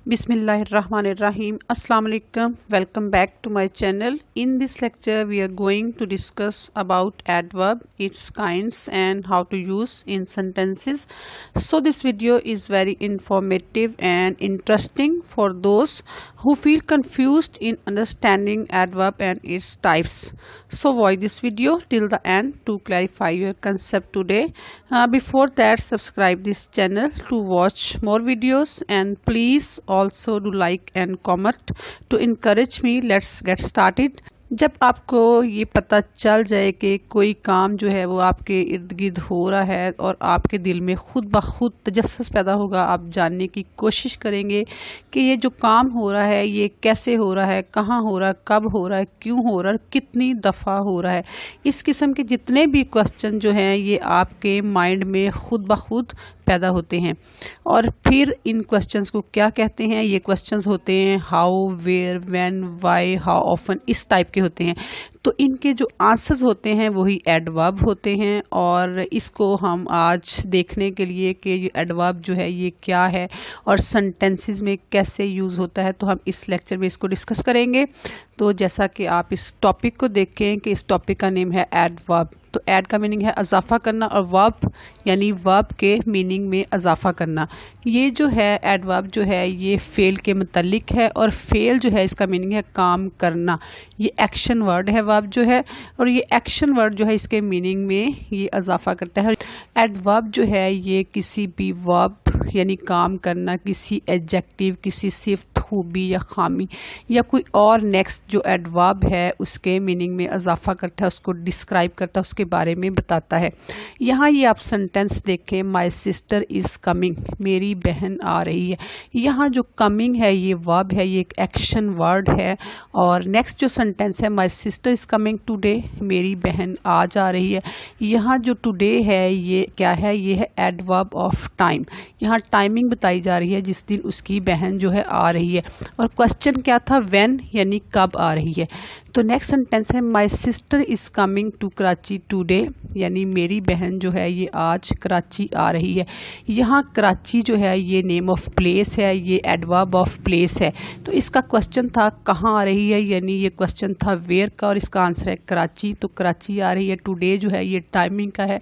Bismillahirrahmanirrahim. Assalamu alaikum. Welcome back to my channel. In this lecture we are going to discuss about adverb, its kinds and how to use in sentences. So this video is very informative and interesting for those who feel confused in understanding adverb and its types. So watch this video till the end to clarify your concept today. Before that, subscribe this channel to watch more videos and please also do like and comment to encourage me. Let's get started. जब आपको ये पता चल जाए कि कोई काम जो है वो आपके इर्द गिर्द हो रहा है और आपके दिल में खुद ब खुद तजस्सुस पैदा होगा, आप जानने की कोशिश करेंगे कि ये जो काम हो रहा है ये कैसे हो रहा है, कहाँ हो रहा है, कब हो रहा है, क्यों हो रहा है, कितनी दफ़ा हो रहा है। इस किस्म के जितने भी क्वेश्चन जो हैं ये आपके माइंड में खुद ब खुद पैदा होते हैं। और फिर इन क्वेश्चंस को क्या कहते हैं? ये क्वेश्चंस होते हैं how, where, when, why, how often, इस टाइप के होते हैं। तो इनके जो आंसर्स होते हैं वही एडवर्ब होते हैं और इसको हम आज देखने के लिए कि ये एडवर्ब जो है ये क्या है और सेंटेंसेस में कैसे यूज़ होता है, तो हम इस लेक्चर में इसको डिस्कस करेंगे। तो जैसा कि आप इस टॉपिक को देखें कि इस टॉपिक का नेम है एडवर्ब। तो ऐड का मीनिंग है इजाफा करना और वर्ब यानी वर्ब के मीनिंग में इजाफा करना। ये जो है एडवर्ब जो है ये फेल के मुतल्लिक है और फेल जो है इसका मीनिंग है काम करना। ये एक्शन वर्ड है वर्ब जो है और ये एक्शन वर्ड जो है इसके मीनिंग में ये इजाफा करता है। एडवर्ब जो है ये किसी भी वर्ब यानी काम करना, किसी एडजेक्टिव, किसी सिफ्त, खूबी या खामी या कोई और नेक्स्ट जो एडवर्ब है उसके मीनिंग में इजाफा करता है, उसको डिस्क्राइब करता है, उसके बारे में बताता है। यहाँ ये आप सेंटेंस देखें, माई सिस्टर इज़ कमिंग, मेरी बहन आ रही है। यहाँ जो कमिंग है ये वर्ब है, ये एक एक्शन वर्ड है। और नेक्स्ट जो सेंटेंस है my sister is coming today, मेरी बहन आज आ रही है। यहाँ जो टुडे है ये क्या है? ये है एडवर्ब ऑफ टाइम। यहाँ टाइमिंग बताई जा रही है जिस दिन उसकी बहन जो है आ रही है। और क्वेश्चन क्या था? व्हेन यानी कब आ रही है। तो नेक्स्ट सेंटेंस है my sister is coming to Karachi today, यानी मेरी बहन जो है ये आज कराची आ रही है। यहाँ कराची जो है ये नेम ऑफ प्लेस है, ये एडवर्ब ऑफ प्लेस है। तो इसका क्वेश्चन था कहाँ आ रही है, यानी ये क्वेश्चन था वेयर का और इसका आंसर है कराची। तो कराची आ रही है। टुडे जो है ये टाइमिंग का है,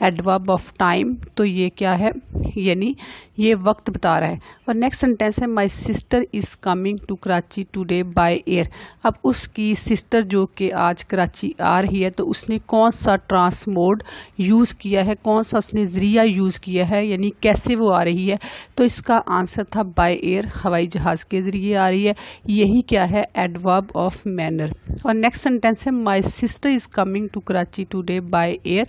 एडवर्ब ऑफ टाइम। तो ये क्या है? यानी ये वक्त बता रहा है। और नेक्स्ट सेंटेंस है my sister is coming to Karachi today by air. अब उसकी सिस्टर जो कि आज कराची आ रही है तो उसने कौन सा ट्रांसमोड यूज़ किया है, कौन सा उसने ज़रिया यूज़ किया है, यानी कैसे वो आ रही है। तो इसका आंसर था बाय एयर, हवाई जहाज़ के ज़रिए आ रही है। यही क्या है? Adverb of manner. और नेक्स्ट सेंटेंस है my sister is coming to Karachi today by air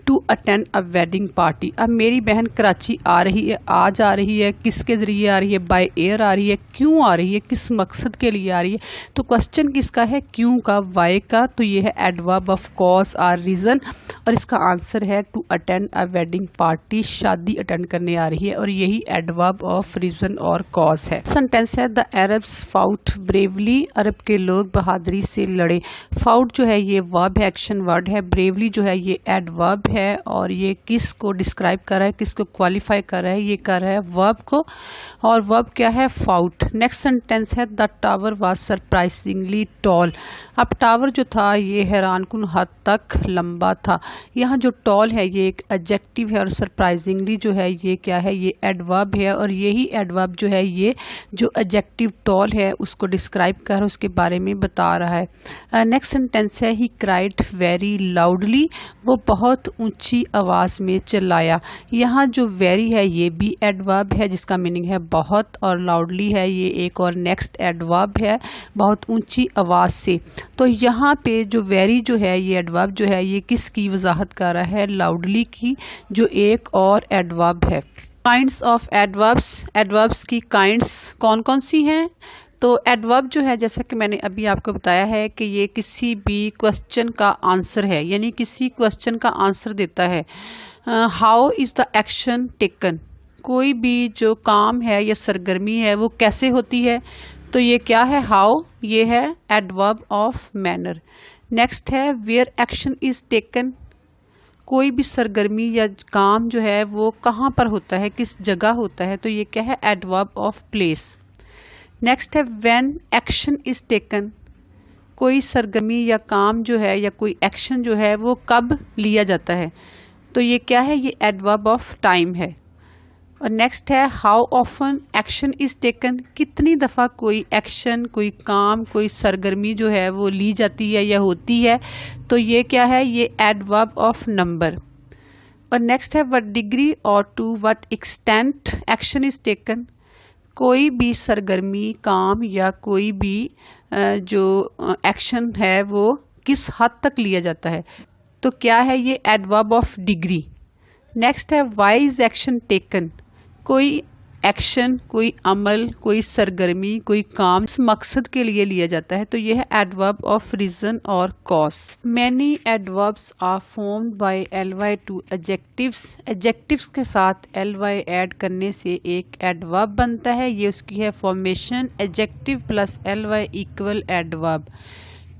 to attend a wedding party. अब मेरी बहन कराची आ रही है, आज आ रही है, किसके ज़रिए आ रही है? बाय एयर आ रही है। क्यों आ रही है? किस मकसद के लिए आ रही है? तो क्वेश्चन किसका है? क्यों का, वाई का। तो ये है एडवर्ब ऑफ कॉज और रीज़न और इसका आंसर है to attend a wedding party, शादी अटेंड करने आ रही है और यही एडवर्ब ऑफ रीज़न और कॉज है। सेंटेंस है द अरब्स फाउट ब्रेवली, अरब के लोग बहादुरी से लड़े। फाउट जो है ये वर्ब है, एक्शन वर्ड है। ब्रेवली जो है ये एडवर्ब है और ये किस को डिस्क्राइब कर रहा है, किसको क्वालिफाई कर रहा है? ये कर रहा है वर्ब को। और वर्ब क्या है? फाउट। नेक्स्ट सेंटेंस है the tower was surprisingly tall. अब टावर जो था ये हैरानकुन हद तक लंबा था। यहाँ जो टॉल है ये एक एडजेक्टिव है और सरप्राइजिंगली जो है ये क्या है? ये एडवर्ब है और यही एडवर्ब जो है ये जो एडजेक्टिव टॉल है उसको डिस्क्राइब कर उसके बारे में बता रहा है। नेक्स्ट सेंटेंस है ही क्राइड वेरी लाउडली, वो बहुत ऊंची आवाज़ में चिल्लाया। यहाँ जो वेरी है ये भी एडवर्ब है जिसका मीनिंग है बहुत, और लाउडली है ये एक और नेक्स्ट एडवर्ब है, बहुत ऊंची आवाज़ से। तो यहाँ पे जो वेरी जो है ये एडवर्ब जो है ये किसकी वजाहत कर रहा है? लाउडली की, जो एक और एडवर्ब है। काइंड्स ऑफ एडवर्ब्स, एडवर्ब्स की काइंड्स कौन कौन सी हैं? तो एडवर्ब जो है जैसा कि मैंने अभी आपको बताया है कि ये किसी भी क्वेश्चन का आंसर है, यानी किसी क्वेश्चन का आंसर देता है। How is the action taken, कोई भी जो काम है या सरगर्मी है वो कैसे होती है? तो ये क्या है? हाउ, ये है एडवर्ब ऑफ मैनर। नेक्स्ट है वेयर एक्शन इज़ टेकन, कोई भी सरगर्मी या काम जो है वो कहाँ पर होता है, किस जगह होता है? तो ये क्या है? Adverb of place. नेक्स्ट है व्हेन एक्शन इज टेकन, कोई सरगर्मी या काम जो है या कोई एक्शन जो है वो कब लिया जाता है, तो ये क्या है, ये एडवर्ब ऑफ टाइम है। और नेक्स्ट है how often action is taken, कितनी दफ़ा कोई एक्शन, कोई काम, कोई सरगर्मी जो है वो ली जाती है या होती है, तो ये क्या है, ये एडवर्ब ऑफ नंबर। और नेक्स्ट है व्हाट डिग्री और to what extent action is taken, कोई भी सरगर्मी, काम या कोई भी जो एक्शन है वो किस हद तक लिया जाता है, तो क्या है, ये एडवर्ब ऑफ डिग्री। नेक्स्ट है व्हाई इज एक्शन टेकन, कोई एक्शन, कोई अमल, कोई सरगर्मी, कोई काम इस मकसद के लिए लिया जाता है, तो यह है एडवर्ब ऑफ रीजन और cause. Many adverbs are formed by ly to adjectives, adjectives के साथ ly ऐड करने से एक एडवर्ब बनता है, ये उसकी है formation, adjective plus ly equal adverb.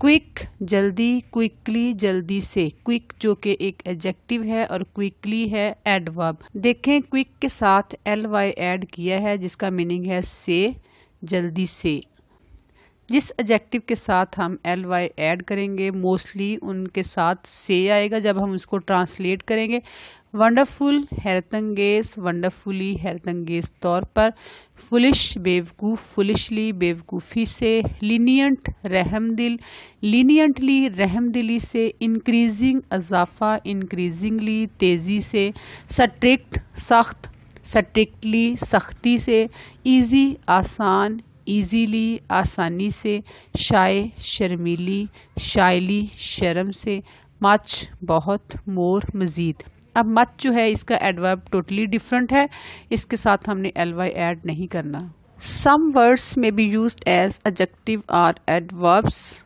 Quick जल्दी, क्विकली जल्दी से, क्विक जो कि एक एडजेक्टिव है और क्विकली है एडवर्ब। देखें क्विक के साथ ly ऐड किया है जिसका मीनिंग है से, जल्दी से। जिस एडजेक्टिव के साथ हम ly ऐड करेंगे मोस्टली उनके साथ से आएगा जब हम उसको ट्रांसलेट करेंगे। वंडरफुल हैरतंगेज, वंडरफुली हैरतंगेज तौर पर। फुलिश बेवकूफ़, फुलिशली बेवकूफ़ी से। लीनियंट रहमदिल, लीनियंटली रहमदिली से। इंक्रीजिंग इजाफा, इंक्रीजिंगली तेज़ी से। स्ट्रिक्ट सख्त, स्ट्रिक्टली सख्ती से। ईजी आसान, ईजीली आसानी से। शाय शर्मीली, शायली शर्म से। मच बहुत, मोर मज़ीद। अब मच जो है इसका एडवर्ब टोटली डिफरेंट है, इसके साथ हमने ly ऐड नहीं करना। सम वर्ड्स में बी यूज्ड एज एडजेक्टिव और एडवर्ब्स,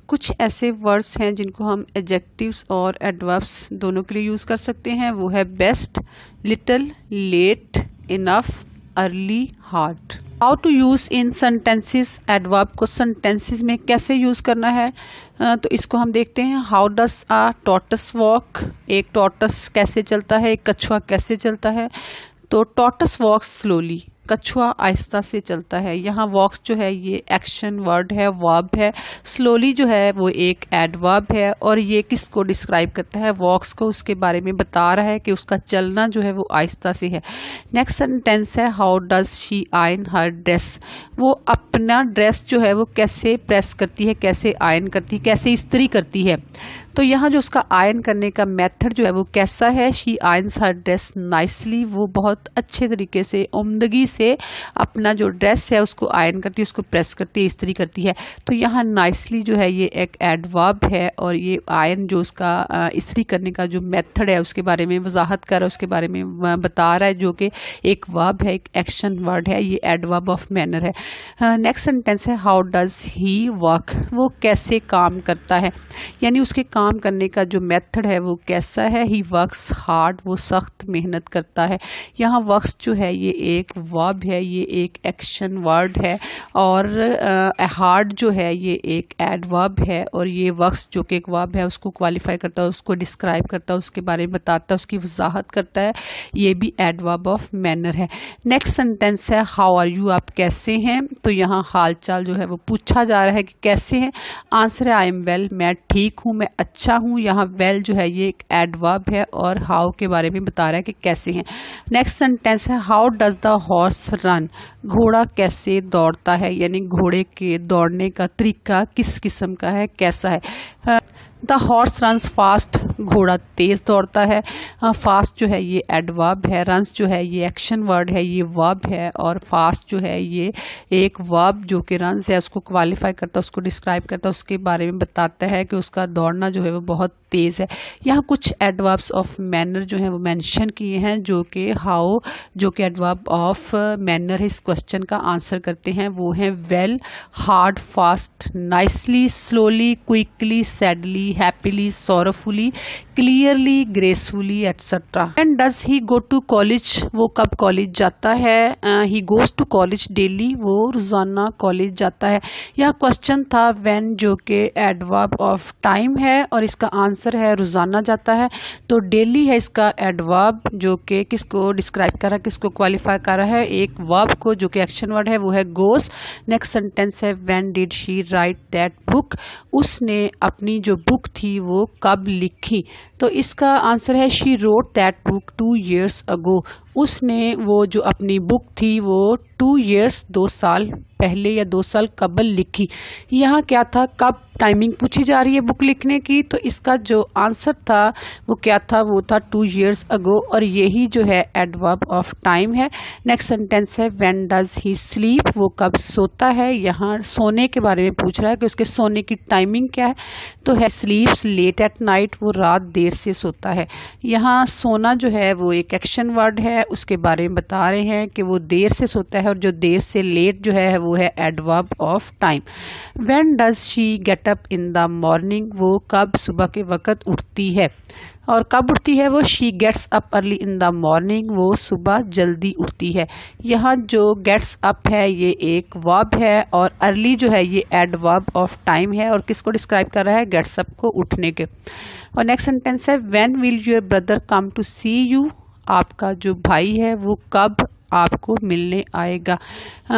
कुछ ऐसे वर्ड्स हैं जिनको हम एडजेक्टिव्स और एडवर्ब्स दोनों के लिए यूज़ कर सकते हैं, वो है best, little, late, enough, early, hard. How to use in sentences, adverb को सेंटेंसेस में कैसे यूज़ करना है, तो इसको हम देखते हैं। हाउ डस अ टॉर्टस वॉक, एक टॉर्टस कैसे चलता है, एक कछुआ कैसे चलता है, तो टॉर्टस वॉक्स स्लोली, कछुआ आहिस्ता से चलता है। यहाँ वॉक्स जो है ये एक्शन वर्ड है, वर्ब है। स्लोली जो है वो एक एडवर्ब है और ये किसको डिस्क्राइब करता है, वॉक्स को, उसके बारे में बता रहा है कि उसका चलना जो है वो आहिस्ता से है। नेक्स्ट सेंटेंस है how does she ion her dress, वो अपना ड्रेस जो है वो कैसे प्रेस करती है, कैसे आयन करती है, कैसे इस्त्री करती है। तो यहाँ जो उसका आयन करने का मेथड जो है वो कैसा है, she ions her dress nicely, वो बहुत अच्छे तरीके से, उम्दगी से अपना जो ड्रेस है उसको आयन करती है, उसको प्रेस करती है, इस्त्री करती है। तो यहाँ नाइसली जो है ये एक एडवर्ब है और ये आयन जो उसका इस्त्री करने का जो मेथड है उसके बारे में वजाहत कर रहा है, उसके बारे में बता रहा है, जो कि एक वर्ब है, एक एक्शन वर्ड है, ये एडवर्ब ऑफ मैनर है। नेक्स्ट सेंटेंस है हाउ डज ही वर्क, वो कैसे काम करता है, यानी उसके काम करने का जो मेथड है वो कैसा है। ही वर्क्स हार्ड, वो सख्त मेहनत करता है। यहाँ वर्क्स जो है ये एक वर्ब है, ये एक एक्शन वर्ड है और हार्ड जो है ये एक एडवर्ब है और ये वर्क्स जो कि एक वर्ब है उसको क्वालिफाई करता है, उसको डिस्क्राइब करता है, उसके बारे में बताता है, उसकी वजाहत करता है, ये भी एडवर्ब ऑफ मैनर है। नेक्स्ट सेंटेंस है हाउ आर यू, आप कैसे हैं, तो यहाँ हाल चाल जो है वो पूछा जा रहा है कि कैसे हैं। आंसर है आई एम वेल, मैं ठीक हूँ, मैं अच्छा हूँ। यहाँ वेल जो है ये एक एडवर्ब है और हाउ के बारे में बता रहा है कि कैसे हैं। नेक्स्ट सेंटेंस है how does the horse run, घोड़ा कैसे दौड़ता है, यानी घोड़े के दौड़ने का तरीका किस किस्म का है, कैसा है। द हॉर्स रन्स फास्ट, घोड़ा तेज़ दौड़ता है। फास्ट जो है ये एडवर्ब है, रन्स जो है ये एक्शन वर्ड है, ये वर्ब है और फास्ट जो है ये एक वर्ब जो कि रन्स है उसको क्वालिफाई करता है, उसको डिस्क्राइब करता है, उसके बारे में बताता है कि उसका दौड़ना जो है वो बहुत तेज़ है। यहाँ कुछ एडवर्ब्स ऑफ मैनर जो है वो मेंशन किए हैं जो कि हाउ जो कि एडवर्ब ऑफ मैनर है, इस क्वेश्चन का आंसर करते हैं। वो हैं well, hard, fast, nicely, slowly, quickly, sadly, happily, sorrowfully, clearly, gracefully etcetera. When does he go to college, वो कब कॉलेज जाता है। He goes to college daily, वो रोजाना कॉलेज जाता है। यह क्वेश्चन था व्हेन जो कि एडवर्ब ऑफ टाइम है और इसका आंसर है रोजाना जाता है। तो डेली है इसका एडवर्ब जो कि किसको डिस्क्राइब कर रहा है, किसको क्वालिफाई कर रहा है, एक वर्ब को जो कि एक्शन वर्ड है वो है गोस। नेक्स्ट सेंटेंस है when did she write that book, उसने अपनी जो बुक थी वो कब लिखी। तो इसका आंसर है she wrote that book 2 years ago, उसने वो जो अपनी बुक थी वो 2 years 2 साल पहले या 2 साल कबल लिखी। यहाँ क्या था, कब टाइमिंग पूछी जा रही है बुक लिखने की, तो इसका जो आंसर था वो क्या था, वो था 2 years ago, और यही जो है एडवर्ब ऑफ टाइम है। नेक्स्ट सेंटेंस है व्हेन डज ही स्लीप, वो कब सोता है। यहाँ सोने के बारे में पूछ रहा है कि उसके सोने की टाइमिंग क्या है, तो है स्लीप्स लेट एट नाइट, वो रात देर से सोता है। यहाँ सोना जो है वो एक एक्शन वर्ड है, उसके बारे में बता रहे हैं कि वो देर से सोता है, और जो देर से लेट जो है वो है adverb of time. When does she get up in the morning, वो कब सुबह के वक्त उठती है, और कब उठती है वो, she gets up early in the morning, वो सुबह जल्दी उठती है। यहाँ जो गेट्स अप है ये एक वर्ब है, और अर्ली जो है ये एडवर्ब ऑफ टाइम है, और किसको डिस्क्राइब कर रहा है, गेट्स अप को, उठने के। और नेक्स्ट सेंटेंस है when will your brother come to see you, आपका जो भाई है वो कब आपको मिलने आएगा।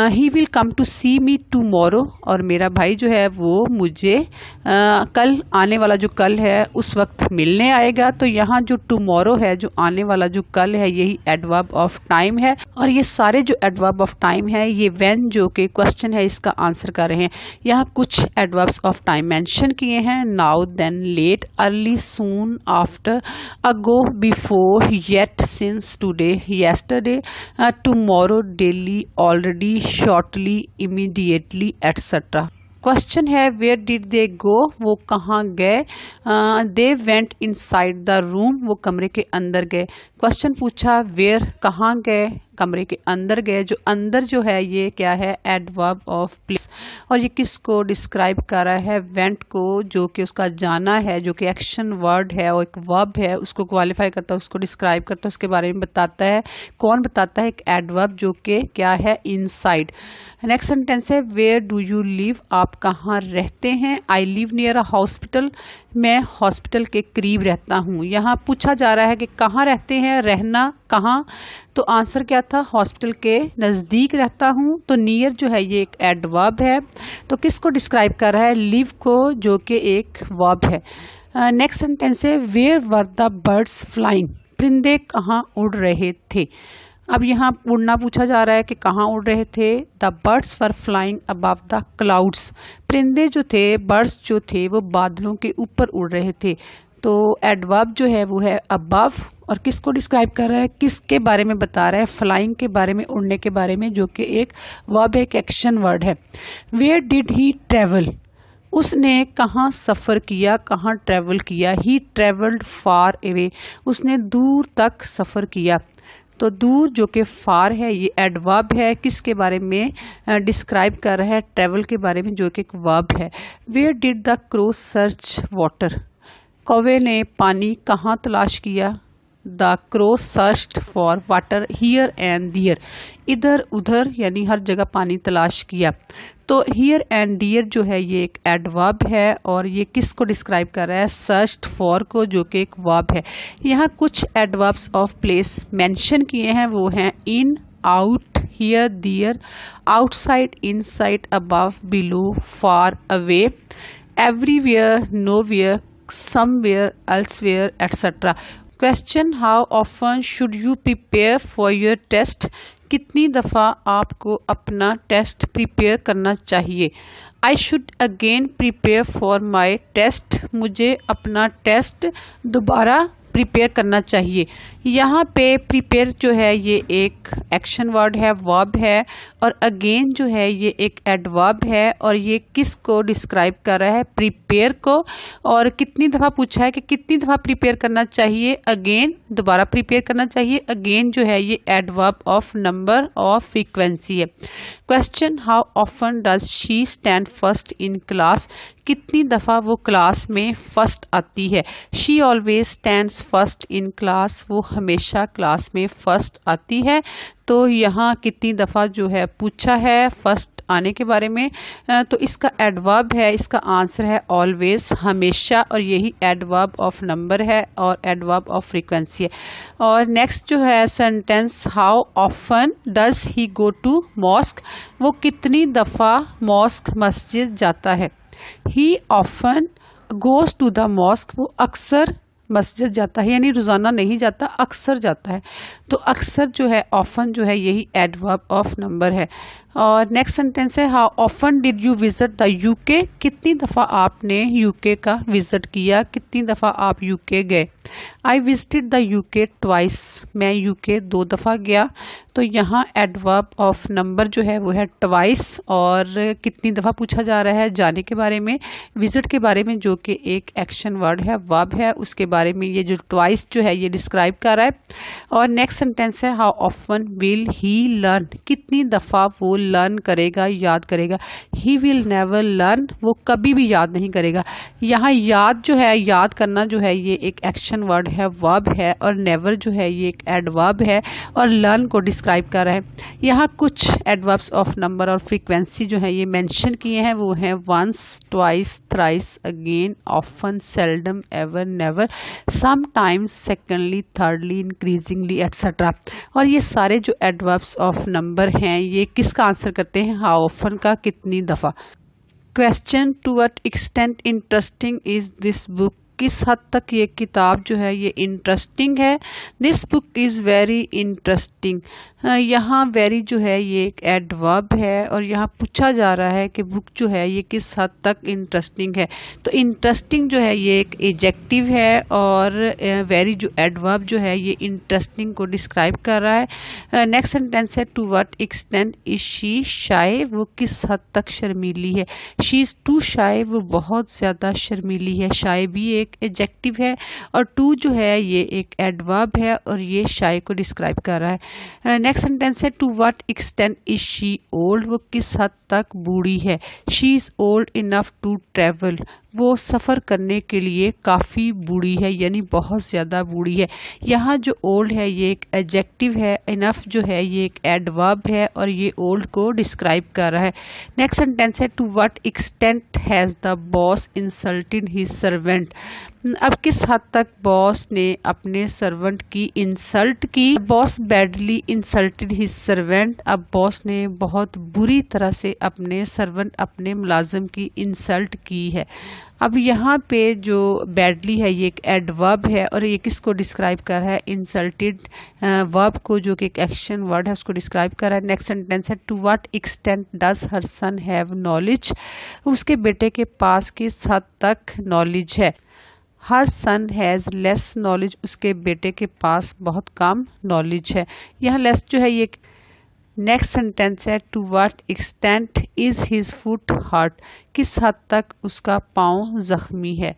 He will come to see me tomorrow, और मेरा भाई जो है वो मुझे कल, आने वाला जो कल है उस वक्त मिलने आएगा। तो यहाँ जो टूमोरो है, जो आने वाला जो कल है, यही एडवर्ब ऑफ टाइम है। और ये सारे जो एडवर्ब ऑफ टाइम है ये व्हेन जो कि क्वेश्चन है इसका आंसर कर रहे हैं। यहाँ कुछ एडवर्ब्स ऑफ टाइम मेंशन किए हैं, now, then, late, early, soon, after, ago, before, yet, since, today, yesterday, tomorrow, daily, already, shortly, immediately etcetera. Question है वेयर डिड दे गो, वो कहाँ गए। They went inside the room, वो कमरे के अंदर गए। क्वेश्चन पूछा वेयर, कहाँ गए, कमरे के अंदर गए। जो अंदर जो है ये क्या है, एडवर्ब ऑफ प्लेस, और ये किसको डिस्क्राइब कर रहा है, वेंट को, जो कि उसका जाना है, जो कि एक्शन वर्ड है और एक वर्ब है, उसको क्वालिफाई करता है, उसको डिस्क्राइब करता है, उसके बारे में बताता है। कौन बताता है, एक एडवर्ब जो कि क्या है, इनसाइड। नेक्स्ट सेंटेंस है वेयर डू यू लिव, आप कहाँ रहते हैं। I live near a hospital, मैं हॉस्पिटल के करीब रहता हूँ। यहाँ पूछा जा रहा है कि कहाँ रहते हैं, रहना कहाँ, तो आंसर क्या था, हॉस्पिटल के नज़दीक रहता हूँ। तो नियर जो है ये एक एडवर्ब है, तो किसको डिस्क्राइब कर रहा है, लिव को, जो कि एक वर्ब है। नेक्स्ट सेंटेंस है where were the birds flying, परिंदे कहाँ उड़ रहे थे। अब यहाँ उड़ना पूछा जा रहा है कि कहाँ उड़ रहे थे। The birds were flying above the clouds, परिंदे जो थे, बर्ड्स जो थे वो बादलों के ऊपर उड़ रहे थे। तो एडवर्ब जो है वो है अबव, और किसको डिस्क्राइब कर रहा है, किसके बारे में बता रहा है, फ्लाइंग के बारे में, उड़ने के बारे में, जो कि एक वर्ब, एक एक्शन वर्ड है। वेयर डिड ही ट्रेवल, उसने कहाँ सफ़र किया, कहाँ ट्रैवल किया। ही ट्रैवल्ड फार अवे, उसने दूर तक सफ़र किया। तो दूर जो कि फार है ये एडवर्ब है, किसके बारे में डिस्क्राइब कर रहा है, ट्रैवल के बारे में, जो कि एक वर्ब है। Where did the crow search water, कौवे ने पानी कहाँ तलाश किया। The crow searched for water here and there, इधर उधर यानी हर जगह पानी तलाश किया। तो हियर एंड दियर जो है ये एक एडवर्ब है, और ये किसको डिस्क्राइब कर रहा है, सर्च्ड फॉर को, जो कि एक वर्ब है। यहाँ कुछ एडवर्ब्स ऑफ प्लेस मेंशन किए हैं, वो हैं in, out, here, there, outside, inside, above, below, far, away, everywhere, nowhere, somewhere, elsewhere etcetera. Question how often should you prepare for your test, कितनी दफ़ा आपको अपना टेस्ट प्रिपेयर करना चाहिए। I should again prepare for my test, मुझे अपना test दोबारा prepare करना चाहिए। यहाँ पे प्रिपेयर जो है ये एक एक्शन वर्ड है, वर्ब है, और अगेन जो है ये एक एडवर्ब है, और ये किसको डिस्क्राइब कर रहा है, प्रिपेयर को। और कितनी दफ़ा पूछा है कि कितनी दफ़ा प्रिपेयर करना चाहिए, अगेन, दोबारा प्रिपेयर करना चाहिए। अगेन जो है ये adverb of number of frequency है। Question how often does she stand first in class, कितनी दफ़ा वो क्लास में फ़र्स्ट आती है। She always stands first in class, वो हमेशा क्लास में फ़र्स्ट आती है। तो यहाँ कितनी दफ़ा जो है पूछा है फर्स्ट आने के बारे में, तो इसका एडवर्ब है, इसका आंसर है ऑलवेज, हमेशा, और यही एडवर्ब ऑफ नंबर है और एडवर्ब ऑफ फ्रीक्वेंसी है। और नेक्स्ट जो है sentence, how often does he go to mosque, वो कितनी दफ़ा मॉस्क मस्जिद जाता है। He often goes to the mosque, वो अक्सर मस्जिद जाता है, यानी रोज़ाना नहीं जाता, अक्सर जाता है। तो अक्सर जो है, ऑफन जो है, यही एडवर्ब ऑफ नंबर है। और नेक्स्ट सेंटेंस है, how often did you visit the UK, कितनी दफ़ा आपने यूके का विजिट किया, कितनी दफ़ा आप यूके गए। I visited the UK twice, मैं यूके 2 दफ़ा गया। तो यहाँ एडवर्ब ऑफ नंबर जो है वो है ट्वाइस, और कितनी दफ़ा पूछा जा रहा है जाने के बारे में, विजिट के बारे में, जो कि एक एक्शन वर्ड है, वर्ब है, उसके बारे में ये जो ट्वाइस जो है ये डिस्क्राइब कर रहा है। और नेक्स्ट सेंटेंस है, how often will he learn, कितनी दफ़ा वो लर्न करेगा, याद करेगा। ही विल नेवर लर्न, वो कभी भी याद नहीं करेगा। यहाँ याद जो है, याद करना जो है, ये एक एक्शन वर्ड है, वर्ब है, और नेवर जो है ये एक एडवर्ब है, और लर्न को डिस्क्राइब कर रहा है। यहाँ कुछ एडवर्ब्स ऑफ नंबर और फ्रीक्वेंसी जो है ये मेंशन किए हैं, वो हैं once, twice, thrice, again, often, seldom, ever, never, sometimes, secondly, thirdly, increasingly, etcetera. और ये सारे जो एडवर्ब्स ऑफ नंबर हैं ये किसका आंसर करते हैं, हाउ ऑफन का, कितनी दफ़ा। Question, to what extent interesting is this book, किस हद तक ये किताब जो है ये इंटरेस्टिंग है। This book is very interesting, यहाँ वेरी जो है ये एक एडवर्ब है, और यहाँ पूछा जा रहा है कि बुक जो है ये किस हद तक इंटरेस्टिंग है। तो इंटरेस्टिंग जो है ये एक एडजेक्टिव है, और वेरी जो एडवर्ब जो है ये इंटरेस्टिंग को डिस्क्राइब कर रहा है। नेक्स्ट सेंटेंस है, to what extent is she shy, वो किस हद तक शर्मीली है। शी इज़ टू शाय, वो बहुत ज़्यादा शर्मीली है। शाय भी एक एडजेक्टिव है, और टू जो है ये एक एडवर्ब है, और ये शाय को डिस्क्राइब कर रहा है। नेक्स्ट सेंटेंस है, to what extent is she old, वो किस हद तक बूढ़ी है। She is old enough to travel, वो सफ़र करने के लिए काफ़ी बूढ़ी है, यानी बहुत ज़्यादा बूढ़ी है। यहाँ जो ओल्ड है ये एक एडजेक्टिव है, इनफ जो है ये एक एडवर्ब है, और ये ओल्ड को डिस्क्राइब कर रहा है। नेक्स्ट सेंटेंस है, to what extent has the boss insulted his servant, अब किस हद तक बॉस ने अपने सर्वेंट की इंसल्ट की। Boss badly insulted his servant, अब बॉस ने बहुत बुरी तरह से अपने सर्वेंट, अपने मुलाजिम की इंसल्ट की है। अब यहाँ पे जो बैडली है ये एक एडवर्ब है, और ये किसको डिस्क्राइब कर रहा है, इंसल्टेड वर्ब को, जो कि एक एक्शन वर्ड है, उसको डिस्क्राइब कर रहा है। नेक्स्ट सेंटेंस है, to what extent does her son have knowledge, उसके बेटे के पास किस हद तक नॉलेज है। Her son has less knowledge, उसके बेटे के पास बहुत कम नॉलेज है। यहाँ लेस जो है ये। नेक्स्ट सेंटेंस है, to what extent is his foot hurt, किस हद तक उसका पाँव ज़ख्मी है।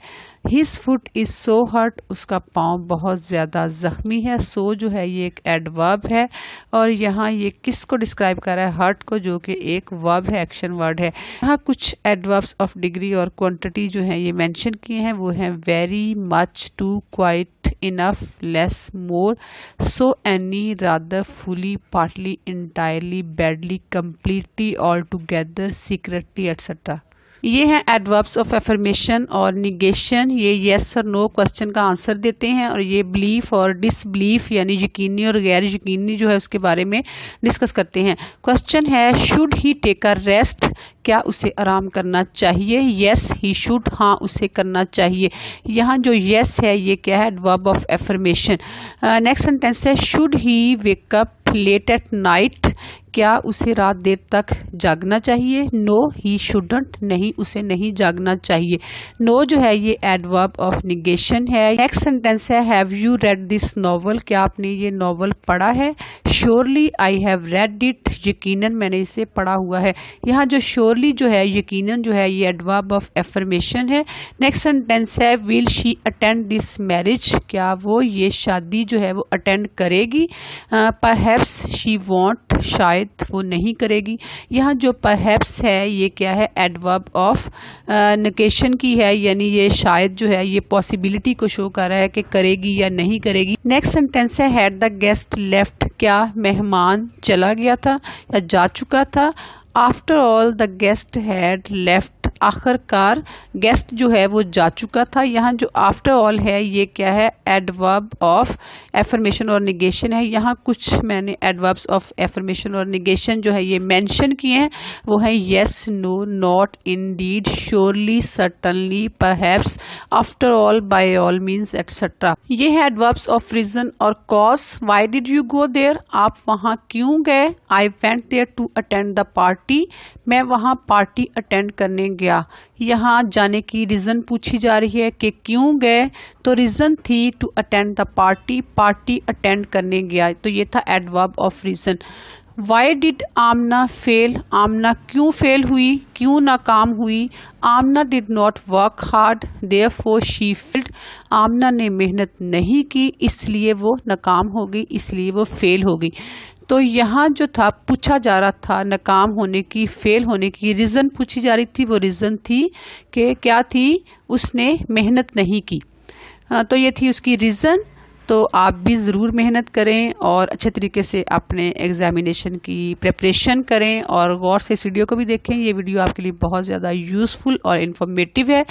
His foot is so hurt, उसका पाँव बहुत ज़्यादा ज़ख्मी है। सो जो है ये एक एडवर्ब है, और यहाँ ये किसको डिस्क्राइब कर रहा है, हर्ट को, जो कि एक वर्ब है, एक्शन वर्ड है। यहाँ कुछ एडवर्ब्स ऑफ डिग्री और क्वांटिटी जो है ये मेंशन किए हैं, वो हैं very, much, too, quite, enough, less, more, so, any, rather, fully, partly, entirely, badly, completely, all together, secretly, etcetera. ये हैं एडवर्ब्स ऑफ एफर्मेशन और निगेशन। ये येस और नो क्वेश्चन का आंसर देते हैं, और ये बिलीफ और डिसबिलीफ यानी यकीनी और गैर यकीनी जो है उसके बारे में डिस्कस करते हैं। क्वेश्चन है, should he take a rest, क्या उसे आराम करना चाहिए। येस ही शुड, हाँ उसे करना चाहिए। यहाँ जो येस है ये क्या है, adverb of affirmation. Next sentence है, should he wake up late at night, क्या उसे रात देर तक जागना चाहिए। नो ही शुडंट, नहीं उसे नहीं जागना चाहिए। नो जो है ये एडवर्ब ऑफ निगेशन है। नेक्स्ट सेंटेंस है, have you read this novel, क्या आपने ये नॉवल पढ़ा है। Surely I have read it, यकीनन मैंने इसे पढ़ा हुआ है। यहाँ जो श्योरली जो है, यकीनन जो है, ये एडवर्ब ऑफ एफर्मेशन है। नेक्स्ट सेंटेंस है will she attend this marriage, क्या वो ये शादी जो है वो अटेंड करेगी। परहैप्स शी वॉन्ट, शायद वो नहीं करेगी। यहाँ जो परहैप्स है ये क्या है, एडवर्ब ऑफ नेगेशन की है, यानी ये शायद जो है ये पॉसिबिलिटी को शो कर रहा है कि करेगी या नहीं करेगी। नेक्स्ट सेंटेंस है हैड द गेस्ट लेफ्ट, क्या मेहमान चला गया था या जा चुका था। After all the guest had left, आखिरकार गेस्ट जो है वो जा चुका था। यहाँ जो आफ्टर ऑल है ये क्या है, एडवर्ब ऑफ एफर्मेशन और निगेशन है। यहाँ कुछ मैंने एडवर्ब्स ऑफ एफर्मेशन और निगेशन जो है ये मेंशन किए हैं, वो है yes, no, not, indeed, surely, certainly, perhaps, after all, by all means etcetera. ये है एडवर्ब्स ऑफ रीजन और cause. Why did you go there, आप वहाँ क्यों गए। I went there to attend the party, मैं वहाँ पार्टी अटेंड करने गया। यहाँ जाने की रीज़न पूछी जा रही है कि क्यों गए, तो रीज़न थी to attend the party, party attend करने गया, तो ये था adverb of reason. Why did Amna fail, Amna क्यों फेल हुई, क्यों नाकाम हुई। Amna did not work hard therefore she failed, Amna ने मेहनत नहीं की इसलिए वो नाकाम हो गई, इसलिए वो फेल हो गई। तो यहाँ जो था पूछा जा रहा था नाकाम होने की, फेल होने की रीज़न पूछी जा रही थी, वो रीज़न थी कि क्या थी, उसने मेहनत नहीं की। तो ये थी उसकी रीज़न। तो आप भी ज़रूर मेहनत करें और अच्छे तरीके से अपने एग्जामिनेशन की प्रिपरेशन करें और गौर से इस वीडियो को भी देखें। ये वीडियो आपके लिए बहुत ज़्यादा यूज़फुल और इन्फॉर्मेटिव है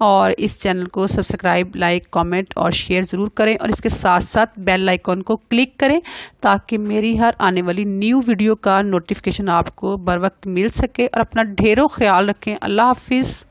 और इस चैनल को सब्सक्राइब, लाइक, कमेंट और शेयर ज़रूर करें और इसके साथ साथ बेल आइकॉन को क्लिक करें ताकि मेरी हर आने वाली न्यू वीडियो का नोटिफिकेशन आपको बर वक्त मिल सके। और अपना ढेरों ख्याल रखें। अल्लाह हाफिज़।